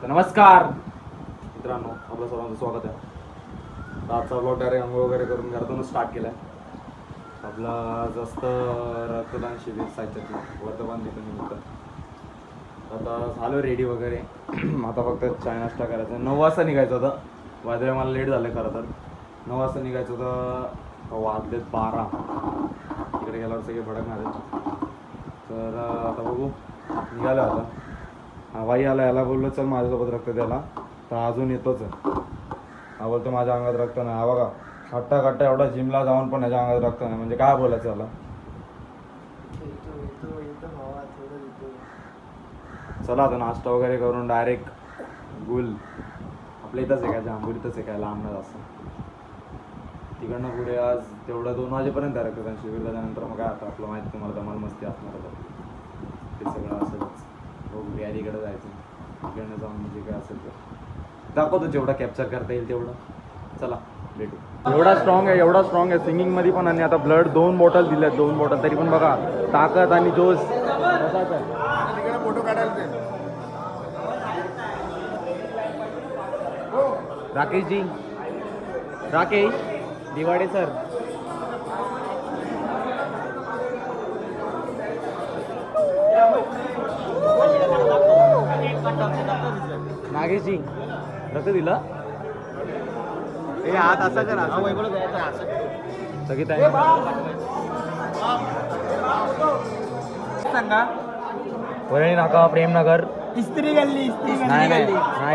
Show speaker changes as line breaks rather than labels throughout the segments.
तर नमस्कार मित्रांनो, आपलं सर्वांचं स्वागत आहे. आजचा ब्लॉग डायरेक्ट अंघोळ वगैरे करून घरातूनच स्टार्ट केला आहे. आपला जास्त रक्तदान शिबिर साहित्यातलं वर्तमान दिनानिमित्त आता झालं रेडी वगैरे. आता फक्त चाय नाश्ता करायचा. 9 वाजता निघायचं होतं. वादळे मला लेट झालं खरं तर. 9 वाजता निघायचं होतं, वाजलेत 12. इकडे गेल्यावर सगळे भडकणार आहेत. तर आता बघू, निघालं आता. हा बाई आला, याला बोललो चल माझ्यासोबत रक्त द्यायला, तर अजून येतोच. हा बोलतो माझ्या अंगात रक्त नाही. हा बघा, खट्टा खट्टा एवढा जिमला जाऊन पण याच्या अंगात रक्त नाही, म्हणजे काय बोलायचं याला. चला आता नाश्ता वगैरे करून डायरेक्ट गुल आपल्या इथंच आहे, काय जांभुरीतच आहे, काय लांब नाही असं. तिकडनं पुढे आज तेवढं 2 वाजेपर्यंत आहे रक्तदान शिबिर. त्याच्यानंतर मग काय आता आपलं माहिती तुम्हाला धमाल मस्ती असणार होतं. ते सगळं असंच बघू, गॅरीकडे जायचं. तिकडनं जाऊन म्हणजे काय असेल तर दाखवतो, जेवढा कॅप्चर करता येईल तेवढं. चला भेटू. एवढा स्ट्रॉंग आहे सिंगिंगमध्ये पण. आणि आता ब्लड 2 बॉटल दिल्यात, 2 बॉटल तरी पण बघा ताकद आणि जोश कसाच आहे. फोटो काढायला राकेशजी, राकेश दिवाडे सर. नागेशजी रक्त दिलं. हे हात असा करा, सगळीत आहे
सांगा.
वरळी नाका, प्रेमनगर,
इस्त्री गल्ली.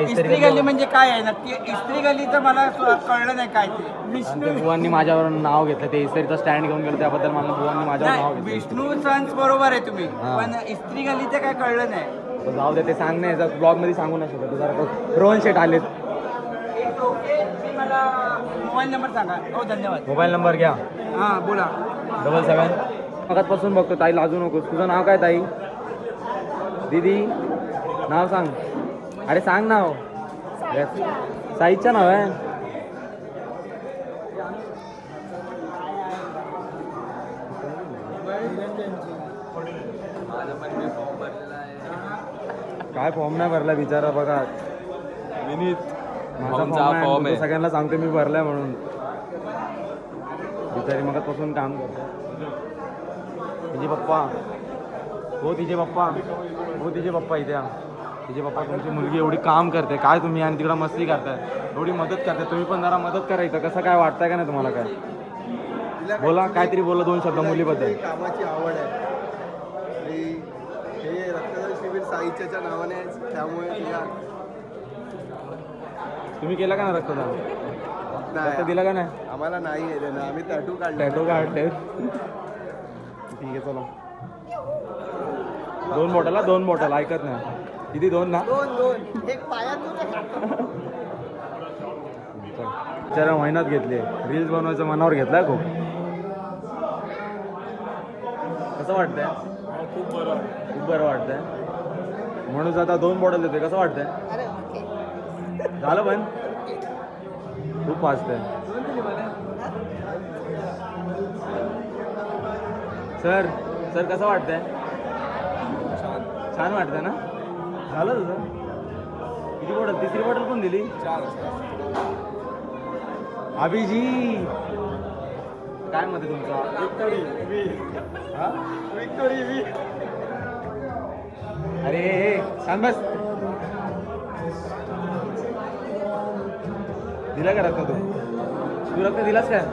इस्त्री
गल्ली म्हणजे काय आहे नक्की? इस्त्री गल्लीचं मला कळलं नाही काय ते. विष्णू
बुवांनी माझ्यावर नाव घेतलं, ते इस्त्रीचं स्टँड घेऊन गेलं, त्याबद्दल मला बुवांनी माझ्यावर नाव घेतलं.
विष्णू सन्स बरोबर आहे तुम्ही, पण इस्त्री गल्लीचं काय कळलं नाही.
जाऊ दे, ते सांग नाही, ब्लॉग मध्ये सांगू नाही शकत. जरा रोहन शेट आलेत.
मला मोबाईल नंबर सांगा. हो धन्यवाद.
मोबाईल नंबर घ्या.
हां बोला.
77. मगाचपासून बघतो. ताई लाजू नकोस. तुझं नाव काय ताई? दीदी नाव सांग. अरे सांग नाव. साईचं नाव आहे. काय फॉर्म नाही भरला बिचारा. बघा विनीत, माझा फॉर्म आहे. सगळ्यांना सांगतो मी भरलाय म्हणून. बिचारी मगाचपासून काम करतो. तिचे पप्पा हो, तिचे पप्पा इथे. तिचे पप्पा, तुमची मुलगी एवढी काम करते काय तुम्ही, आणि तिकडं मस्ती करताय, एवढी मदत करते. तुम्ही पण जरा मदत करायचं. कसं काय वाटतंय का नाही तुम्हाला? काय बोला, काहीतरी बोला 2 शब्द मुलीबद्दल.
कामाची आवड आहे आणि हे रक्तदान शिबिर साहित्याच्या नावाने, त्यामुळे
तुम्ही केलं का ना रक्तदान? रक्त दिलं का नाही?
आम्हाला नाही आहे ना, आम्ही टॅटू काढले.
ठीक आहे चला. 2 बॉटल ऐकत नाही. किती 2 ना?
2 एक पायातून.
बिचारा मेहनत घेतली, रील्स बनवायचं मनावर घेतलाय खूप. कसं वाटतंय? खूप बरं वाटतंय. म्हणून आता 2 बॉटल देतोय. कसं वाटतंय? झालं पण खूप फास्ट आहे. सर कसं वाटतंय? छान वाटतंय ना? झालं तुझं? किती बॉटल? 3री बॉटल पण दिली. 4. अभिजी काय मध्ये तुमचा? विक्टोरी. अरे सांग बस. दिला का रक्त? तू रक्त दिलास काय?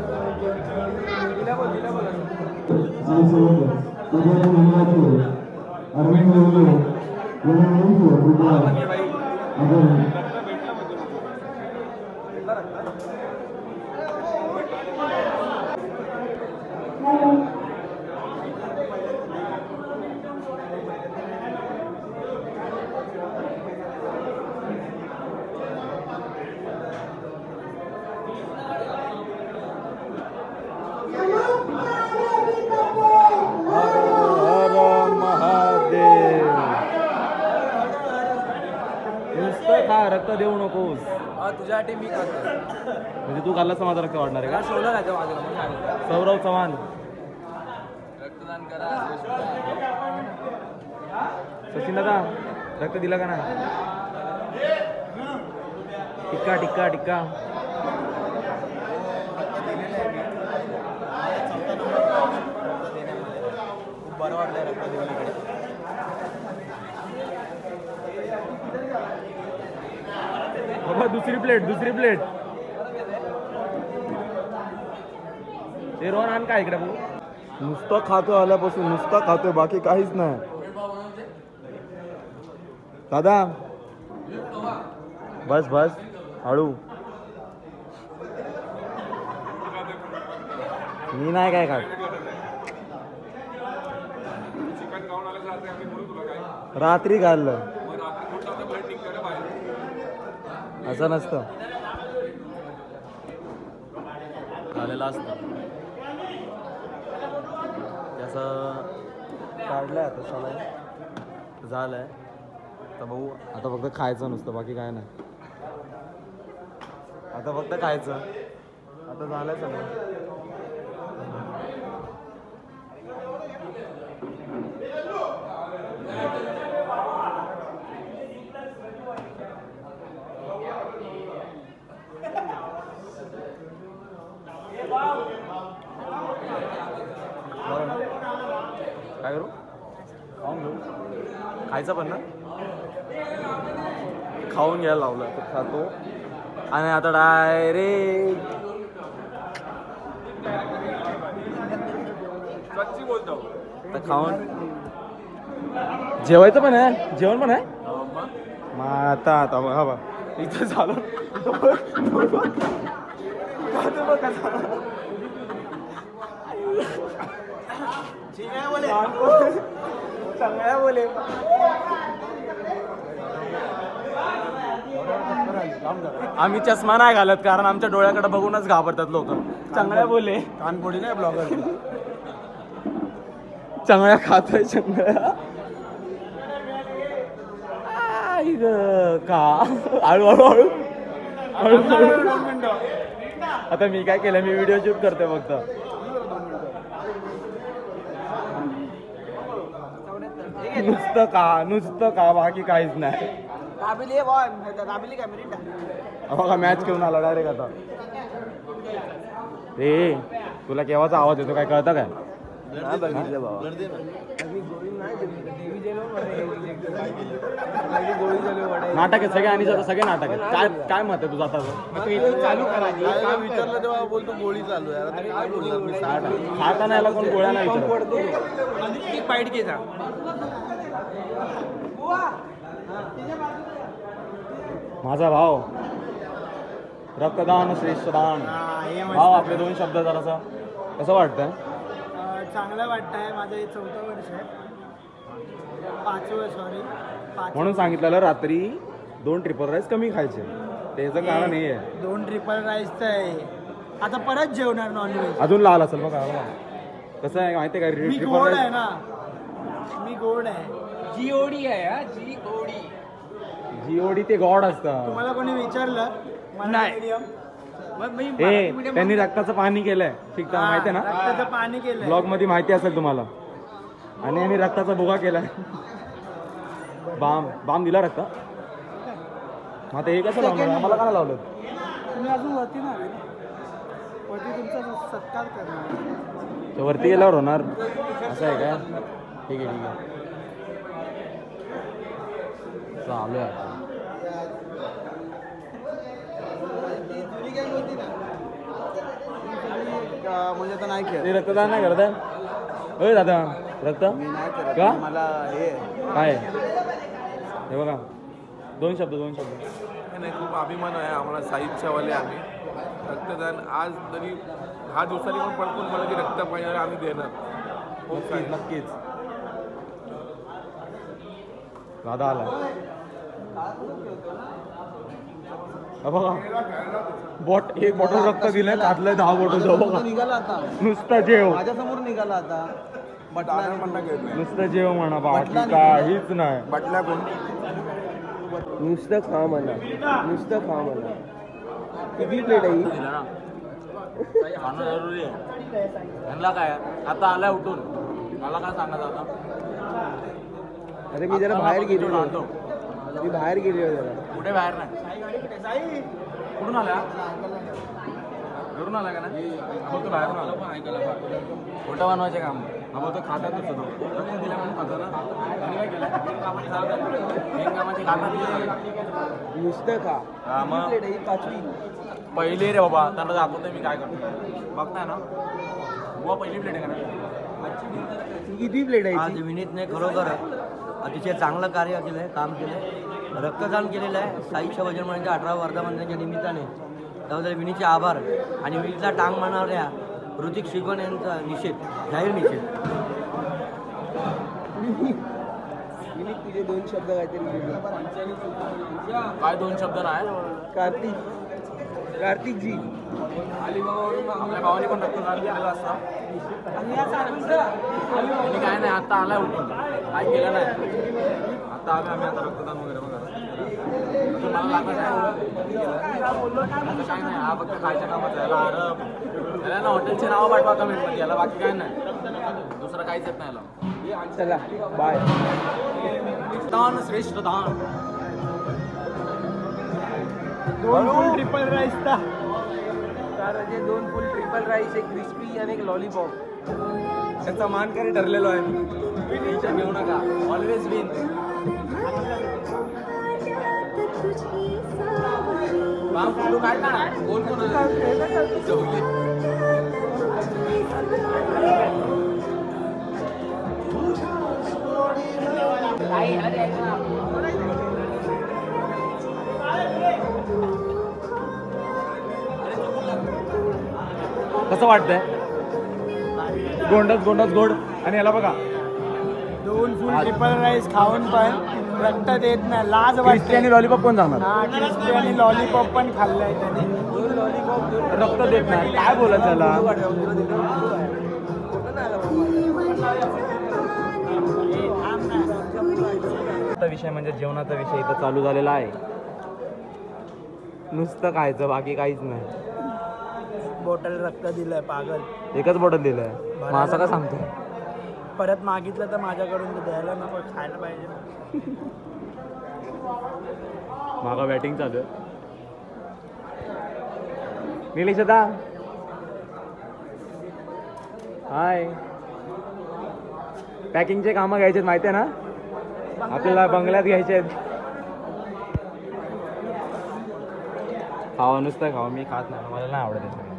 रक्त देऊ नकोस.
तुझ्यासाठी मी खातो.
म्हणजे तू खाल्लास तर माझं रक्त वाढणार आहे का? सौरव चव्हाण.
रक्तदान करा.
सचिन दादा रक्त दिला का नाही? टिक्का टिक्का टिक्का
खूप बरं वाटलं रक्त दिल्याकडे.
बाबा दुसरी प्लेट ते रोहन आण काय इकडे भाऊ.
नुसतं खातो आल्यापासून नुसतं खातोय बाकी काहीच नाही. दादा बस बस हळू. मी नाही काय खात. रात्री खाल्लं असं नसतं.
झालेलं असतं त्याचं
काढलंय आता सलाय.
झालंय तर भाऊ आता फक्त खायचं नुसतं बाकी काय नाही. आता फक्त खायचं.
आता झालंय सगळं.
काय करू खाऊन घेऊ. खायचं पण ना खाऊन घ्यायला लावलं तर खातो. आणि आता डायरेक्ट तर खाऊन जेवायचं पण आहे. जेवण पण आहे.
मग आता हा बा
इथं झालं
चांगला बोले.
आम्ही चष्मा नाही घालत कारण आमच्या डोळ्याकडे बघूनच घाबरतात लोक. चांगल्या बोले
कानपोडी नाही ब्लॉगर.
चांगल्या खातोय चांगल्या का हळू हळू हळू हळू. आता मी काय केलं मी व्हिडिओ शूट करतोय फक्त. नुसतं का बाकी काहीच नाही. बघा मॅच खेळून आला डायरेक्ट. आता ए तुला केव्हाचा आवाज येतो काय कळतं काय.
बघितलं बाबा.
नाटक आहे सगळे. आणि सगळे नाटक आहेत. काय काय मत आहे तुझं आता.
चालू करा.
काय विचारलं तेव्हा बोलतो गोळी चालू आहे. आता काय बोलणार मी.
खाताना याला कोण गोळ्या नाही विचारत.
फाईट घेता.
माझा भाव रक्तदान श्रेष्ठदान. भाव आपले दोन शब्द जरासा कसं वाटतंय.
चांगलं वाटतंय. माझं हे 4थं वर्ष आहे. 5वं सॉरी.
म्हणून सांगितलेलं रात्री 2 ट्रिपल राईस कमी खायचे. त्याचं कारण हे आहे
2 ट्रिपल राईसचं आहे. आता परत जेवणार नॉनव्हेज.
अजून लाल असेल बघा. कसं आहे माहिती आहे का
मी
ट्रिपल
गोड आहे
राईस
ना. मी गोड आहे. जीओडी आहे हा. जीओडी.
जीओडी ते गॉड असतं.
तुम्हाला कोणी विचारलं नाही.
त्यांनी रक्ताचं पाणी केलंय. ठीक आहे माहिती आहे ना.
रक्ताचं पाणी केलं.
ब्लॉग मध्ये माहिती असेल तुम्हाला. आणि आम्ही रक्ताचा भुगा केलाय. बाम दिला रक्त. मग आता हे कसं लावणार. आम्हाला काय लावलं.
तुम्ही अजून वरती ना वरती तुमचा सत्कार करणार.
वरती गेल्यावर होणार असं आहे का. ठीक आहे ठीक आहे चालू आहे.
म्हणजे आता नाही खेळ.
ते रक्तदान नाही करत आहे. होय दादा रक्त का
मला हे
काय हे बघा. 2 शब्द
नाही. खूप अभिमान आहे आम्हाला. साहित्यावाले आम्ही रक्तदान आज तरी 10 दिवसांनी पण पडकून मला की रक्त पाहिजे आम्ही देणार.
नक्कीच दादा आला. बघा एक बॉटल रक्त दिलंय. त्यातलं 10 बॉटल बघा.
निघाला आता.
नुसतं जेव.
माझ्यासमोर निघाला आता.
नुसतं जेव म्हणा बाकी काहीच नाही.
बाटल्या कोण नुसतं खा म्हणा. नुसतं खा म्हणा. किती प्लेट आहे ही.
खाणं जरुरी आहे. त्यांना काय आता आलाय उठून. मला काय सांगायचं आता.
अरे मी जरा बाहेर गेलो. मी बाहेर गेले जरा.
कुठे बाहेर नाही कुठून आला घरून आला का ना बोलतो बाहेरून आला खोटं बनवायचे काम हा बोलतो खातात होतो तो दिला म्हणून खातो ना आणि काय केलं बिनकामाची खातात दिली.
नुसतं खा.
हा, मग?
किती plate आहे? 5वी.
पहिली रे बाबा त्यांना दाखवतोय मी काय करतो बघताय ना बुवा पहिली प्लेट आहे का ना
किती प्लेट आहे
आज
ती?
विनीतने खरोखर अतिशय चांगलं कार्य केलं आहे, काम केलं आहे, रक्तदान केलेलं आहे साईच्या वजनमण्याच्या 18 वर्धापनाच्या निमित्ताने. त्याबद्दल विनीतचे आभार. आणि विनीतला टांग मारणाऱ्या ऋतिक शिकवण यांचा निषेध, जाहीर निषेध.
विनीत तुझे 2 शब्द काहीतरी बोल.
काय 2 शब्द नाही
कार्तिक जी
आपल्या भावाने पण रक्तदान केलेलं असतं आणि काय नाही आता आलाय उठून काय केलं नाही आता आम्ही आता रक्तदान वगैरे बघा मला लागत आहे आता काय नाही हा फक्त खायच्या कामात याला आरब याला ना हॉटेलचे नावं पाठवा कमेंटमध्ये याला बाकी काय नाही दुसरं काहीच येत नाही याला
चला बाय.
दान श्रेष्ठ दान
2 फुल ट्रिपल राईस ता
2 फुल ट्रिपल राईस, एक क्रिस्पी आणि एक लॉलीपॉप.
त्याचा मानकरी ठरलेलो आहे मी टेन्शन घेऊ नका ऑलवेज विन बाम फोटो काढ ना कोण कोण कसं वाटतंय गोंडच गोड आणि याला बघा
2 फुल ट्रिपल राईस खाऊन पण रक्त देत नाही लाज
क्रिस्पी
वाटते.
आणि लॉलीपॉप कोण सांगणार
हा क्रिस्पी आणि लॉलीपॉप पण खाल्लंय त्याने.
2 लॉलीपॉप, 2
रक्त देत नाही काय बोलायचं त्याला विषय म्हणजे जेवणाचा विषय इथं चालू झालेला आहे. नुसतं खायचं बाकी काहीच नाही.
बॉटल रक्त दिलंय पागल.
एकच बॉटल दिलंय मग असं का सांगतो
परत मागितलं तर माझ्याकडून तर द्यायला नको खायला पाहिजे.
मागा बॅटिंग चालू आहे. निलेश दादा हाय. पॅकिंगचे कामं घ्यायचे आहेत माहिती आहे ना आपल्याला बंगल्यात घ्यायचे आहेत. खावा नुसतं खावा मी खात नाही मला नाही आवडत सगळं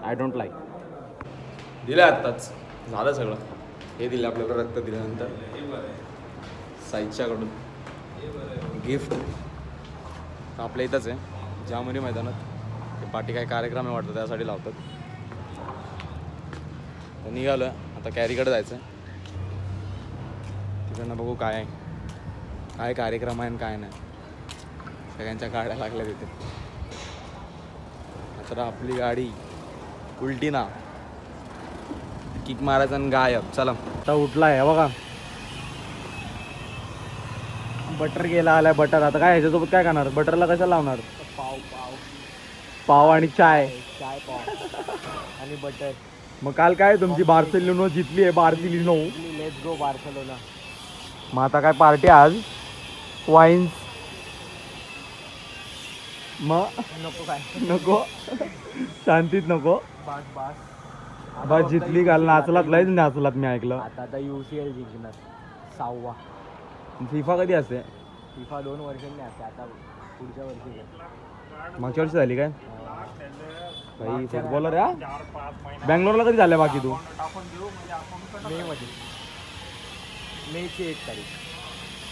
आय डोंट लाईक. दिलं आत्ताच झालं सगळं हे दिलं आपल्याला रक्त दिल्यानंतर साईच्याकडून गिफ्ट आपल्या इथंच आहे जामोरी मैदानात ते पाठी काय कार्यक्रम आहे वाटतं त्यासाठी लावतात. तर निघालो आहे आता कॅरीकडे जायचं आहे तिकडनं बघू काय काय कार्यक्रम आहे आणि काय नाही. सगळ्यांच्या गाड्या लागल्या तिथे. आता आपली गाडी उलटी ना किक मारायचं आणि गायब. चला आता उठला आहे बघा बटर गेला आलाय बटर. आता काय ह्याच्यासोबत काय करणार बटरला कशाला लावणार पाव आणि चाय
आणि बटर.
मग काल काय तुमची बार्सिलोना जिंकली आहे बार्सिलोना.
Let's go Barcelona.
मग आता काय पार्टी आज वाईन्स मग
नको काय
नको शांतीत नको
बास बास.
बस जितली काल नाचलात लयच नाचलात मी ऐकलं.
आता UCL जिंकणार 6वा.
फिफा कधी असते
FIFA 2 वर्षांनी असते आता पुढच्या वर्षी.
मागच्या वर्षी झाली काय भाई फुटबॉलर या बँगलोरला कधी झालं बाकी तू
मे मध्ये मेची 1 तारीख.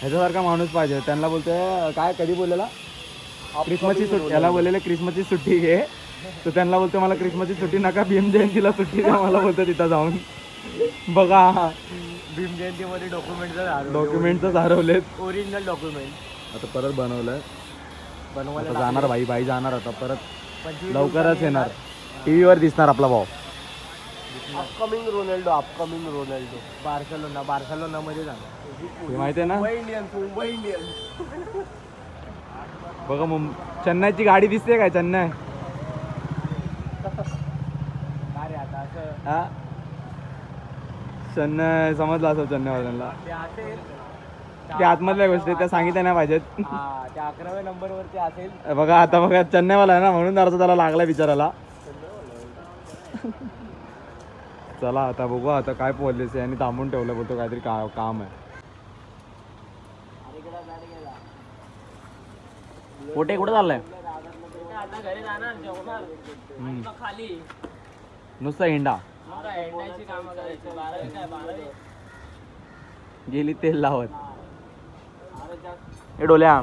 ह्याच्यासारखा माणूस पाहिजे. त्यांना बोलतोय काय कधी बोललेला क्रिसमसची सुट्टी याला बोललेलं क्रिसमसची सुट्टी घे तर त्यांना बोलतो मला क्रिसमसची सुट्टी नका भीम जयंतीला सुट्टी द्या मला बोलतो तिथं जाऊन. बघा
भीम जयंतीमध्ये
डॉक्युमेंटच हरवलेत.
ओरिजिनल डॉक्युमेंट
आता परत बनवलंय
बनवायला
आता जाणार भाई जाणार आता परत
25
लवकरच येणार. टीव्हीवर दिसणार आपला भाऊ.
अपकमिंग रोनाल्डो बार्सेलोना मध्ये जाणार.
हे माहिती आहे ना
मुंबई इंडियन्स.
बघा चेन्नईची गाडी दिसते काय चेन्नई
अरे आता असं
हा चेन्नई समजलं असेल चेन्नईवाल्यांना.
ते असेल
त्या आतमधल्या गोष्टी त्या सांगितल्या नाही पाहिजेत.
त्या 11व्या नंबरवरती असेल.
बघा आता बघा चेन्नईवाला आहे ना म्हणून जरासं त्याला लागला बिचाराला. चला आता बघू आता काय पॉलिसी आहे आणि थांबून ठेवलं बोलतो काहीतरी काम आहे. पोटे कुठं चाललंय? नुसतं हिंडा गेली तेल लावत. ए डोल्या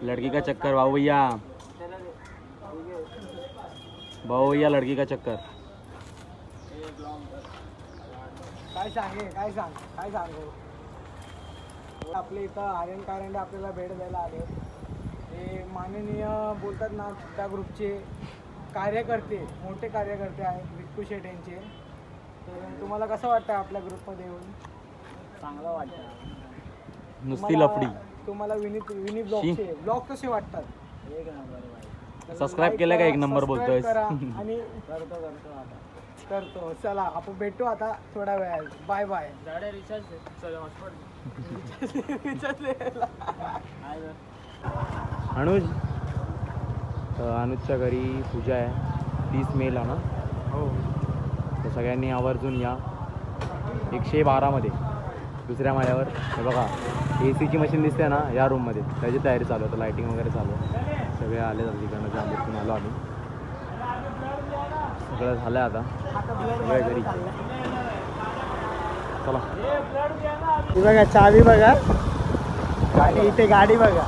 लड़की का चक्कर भाऊ भैया लड़की का चक्कर.
काय सांगू आपल्या इथं आर्यन कारंडे आपल्याला भेट द्यायला आले. ते माननीय बोलतात ना त्या ग्रुपचे कार्यकर्ते, मोठे कार्यकर्ते आहेत विक्कू शेट यांचे. तर तुम्हाला कसं वाटतं आपल्या ग्रुपमध्ये येऊन? चांगलं वाटतं.
नुसती लफडी.
तुम्हाला विनी ब्लॉग कसे वाटतात?
सबस्क्राईब केलं का? एक नंबर बोलतोय.
आणि करतो. चला आपण भेटू आता थोड्या वेळात. Bye bye. अनुजच्या घरी पूजा आहे 30 मेला ना. हो. तर सगळ्यांनी आवर्जून या. 112 मध्ये दुसऱ्या माळ्यावर. हे बघा AC ची मशीन दिसते ना या रूममध्ये, त्याची तयारी चालू आहे. लाईटिंग वगैरे चालू आहे. सगळे आले जातात तिकडनं जांबूरतून आलो आम्ही. सगळं झालं आहे आता सगळे घरी. चला बघा चावी बघा गाडी इथे गाडी बघा.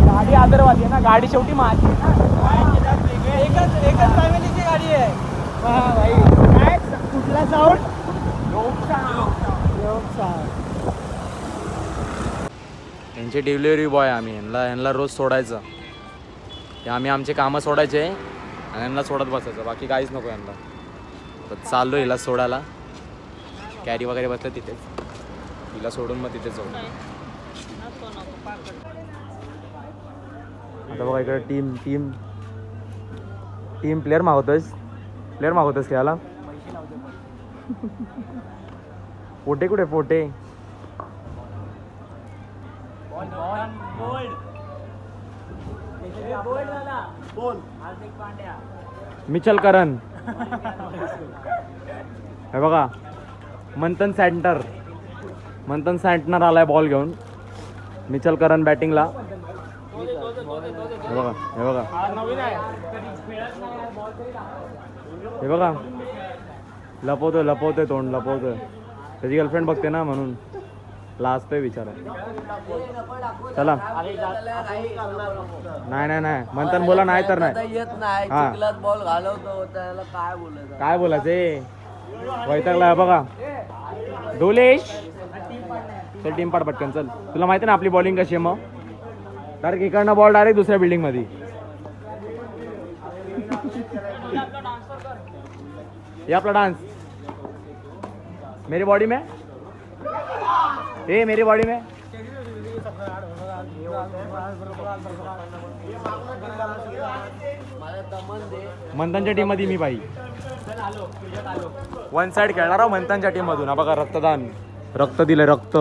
गाडी आदरवादी आहे ना. गाडी शेवटी माझी. एकच फॅमिलीची गाडी आहे. भाई काय कुठला साऊंड?
यांचे डिलिव्हरी बॉय आम्ही. यांना रोज सोडायचं. आम्ही आमचे कामं सोडायचे आणि यांना सोडत बसायचं. बाकी काहीच नको यांना. तर चाललो हिला सोडायला. कॅरी वगैरे बसलं तिथेच. हिला सोडून मग तिथेच जाऊ. आता बघा इकडे टीम प्लेअर मागवतोयस खेळायला. पोटे कुठे पोटे? मिचल करण. हे बघा मंथन सँटनर आलाय बॉल घेऊन. मिचल करण बॅटिंगला. हे बघा लपवतोय तोंड लपवतोय. त्याची गर्लफ्रेंड बघते ना म्हणून लाजतोय विचारा. चला नाही मंथन बोला नाही तर नाही. हा
बॉल घालवतो त्याला
काय बोलायचे वैतागला. बघा डोलेश चल टीम पाड पटकन चल. तुला माहिती ना आपली बॉलिंग कशी आहे. मग डायरेक्ट इकडनं बॉल डायरेक्ट दुसऱ्या बिल्डिंग मध्ये. ये आपला डांस मेरी बॉडी में. मेरी बॉडी में. मंथनच्या टीम मध्ये मी बाई 1 साइड खेळणार मंथनच्या टीम मधून. हा बघा रक्तदान. रक्त दिलं रक्त.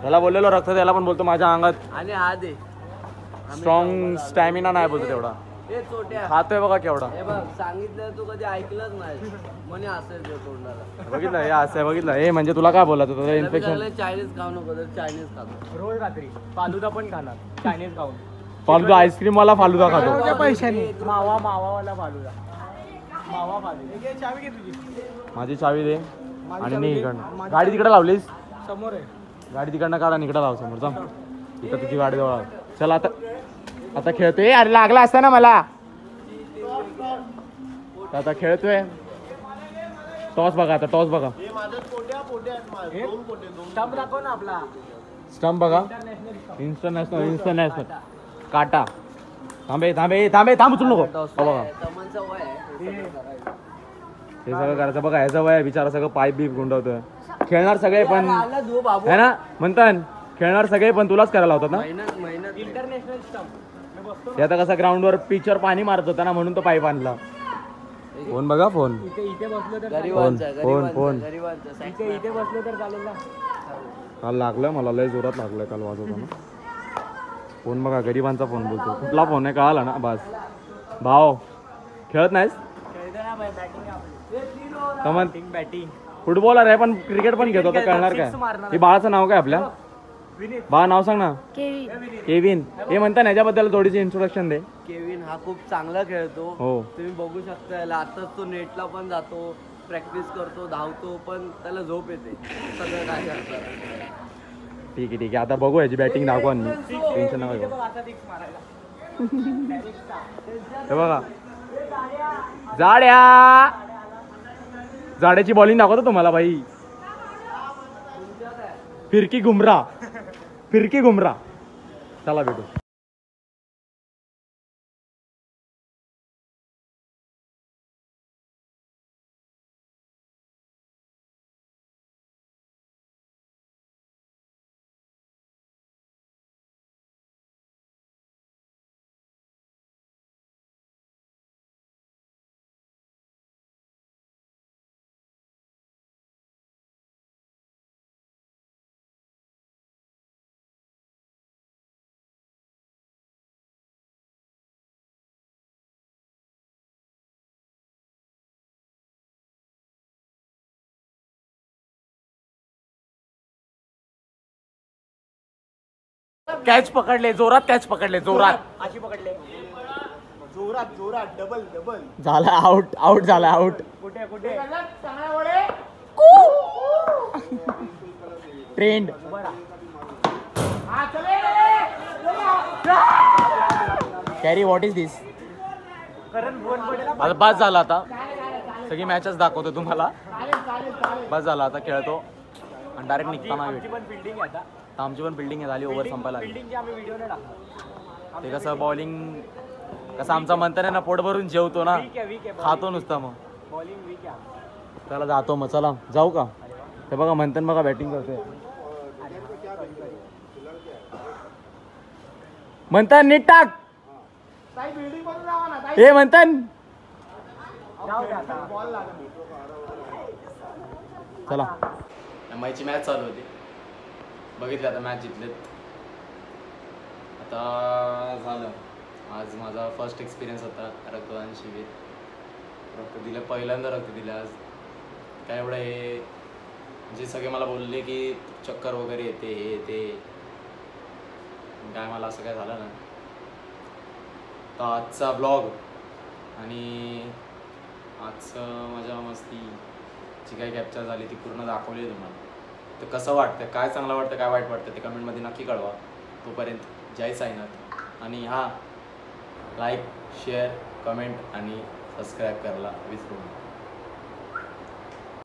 त्याला बोललेलो रक्त द्यायला पण बोलतो माझ्या अंगात
आणि हा दे
स्ट्रॉंग स्टॅमिना नाही बोलतो तेवढा. खातोय बघा केवढा.
सांगितलं तू कधी ऐकलंच नाही म्हणे असेल तोंडाला.
बघितलं हे असं बघितलं. हे म्हणजे तुला काय बोलायचं तुला इन्फेक्शन.
चायनीज खाऊ नको तर चायनीज खातो
रोज रात्री. फालुदा पण खाणार चायनीज खाऊन.
फालुदा आईस्क्रीम वाला फालुदा खातो.
पैशाने
मावावाला फालुदा. मावा फालुदा.
चावी घे तुझी.
माझी चावी दे. आणि नाही इकडनं गाडी तिकडे लावलीस.
समोर आहे
गाडी तिकडनं काढा इकडे लाव समोर. जा इथं तुझी गाडी जवळ. चला आता खेळतोय. अरे लागला असता ना मला. आता खेळतोय. टॉस बघा आता टॉस बघा.
स्टंप दाखव ना आपला.
स्टंप बघा. इंटरनॅशनल काटा. थांब उचलू नको. बघा हे सगळं करायचं. बघा ह्याचं वय बिचारा सगळं पाईप बीप गुंडवतोय. खेळणार सगळे पण है ना म्हणतात खेळणार सगळे पण तुलाच करायला होतात ना.
इंटरनॅशनल स्टंप
ते आता कसं ग्राउंडवर पिचवर पाणी मारत होता ना म्हणून तो पाईप आणला. फोन बघा फोन
इथे बसलो तर
फोन
इथे बसलो तर चालेल ना.
काल लागलं मला लय जोरात लागलं काल वाजवताना. फोन बघा गरिबांचा फोन बोलतो. कुठला फोन आहे कळाला ना. बस भाव खेळत नाहीस
बॅटिंग
फुटबॉलर आहे पण क्रिकेट पण घेतो तर कळणार काय. हे बाळाचं नाव काय आपल्या बाळा नाव सांग ना. केविन. हे म्हणता ना याच्याबद्दल थोडीशी इंट्रोडक्शन दे.
केविन हा खूप चांगला खेळतो.
हो
तुम्ही बघू शकता याला. आताच तो नेटला पण जातो, प्रॅक्टिस करतो, धावतो, पण त्याला झोप येते. सगळं काय करतात.
ठीक आहे आता बघू याची बॅटिंग दाखवा मी. टेन्शन नका घेऊ. हे बघा जाड्याची बॉलिंग दाखवतो तुम्हाला भाई. फिरकी घुमरा चला भेटू.
कॅच पकडले जोरात अशी पकडले जोरात डबल
झाला आउट झाला आउट.
कुठे
ट्रेंड कॅरी व्हॉट इज दिस. आता बस झाला. आता सगळी मॅचेस दाखवतो तुम्हाला. बस झाला आता खेळतो आणि डायरेक्ट निघताना
फिल्डिंग आहे आता.
आमची पण बिल्डिंग झाली ओव्हर संपायला लागली.
फिल्डिंगची आम्ही व्हिडिओ नाही टाकतो.
ते कसं बॉलिंग कसं आमचा म्हणताना ना पोट भरून जेवतो ना
वीक आहे
खातो नुसता मग.
बॉलिंग वीक आहे.
चला जातो मग. चला जाऊ का. ते बघा मंथन बघा बॅटिंग करतोय. मंथन नीट टाक. हे मंथन चला. एमआयची मॅच चालू होती. बघितली आता मॅच जिंकलेत. आता झालं. आज माझा फर्स्ट एक्सपिरियन्स होता रक्तदान शिबिर. रक्त दिलं पहिल्यांदा रक्त दिलं आज. काय एवढं हे म्हणजे सगळे मला बोलले की चक्कर वगैरे येते हे येते. काय मला असं काय झालं ना. तर आजचा ब्लॉग आणि आजचं माझ्या मस्ती जी काही कॅप्चर झाली ती पूर्ण दाखवली आहे तुम्हाला. तर कसं वाटतं काय चांगलं वाटतं काय वाईट वाटतं ते कमेंटमध्ये नक्की कळवा. तोपर्यंत जय साईनाथ. आणि हां लाईक शेअर कमेंट आणि सबस्क्राईब करायला विसरू नका.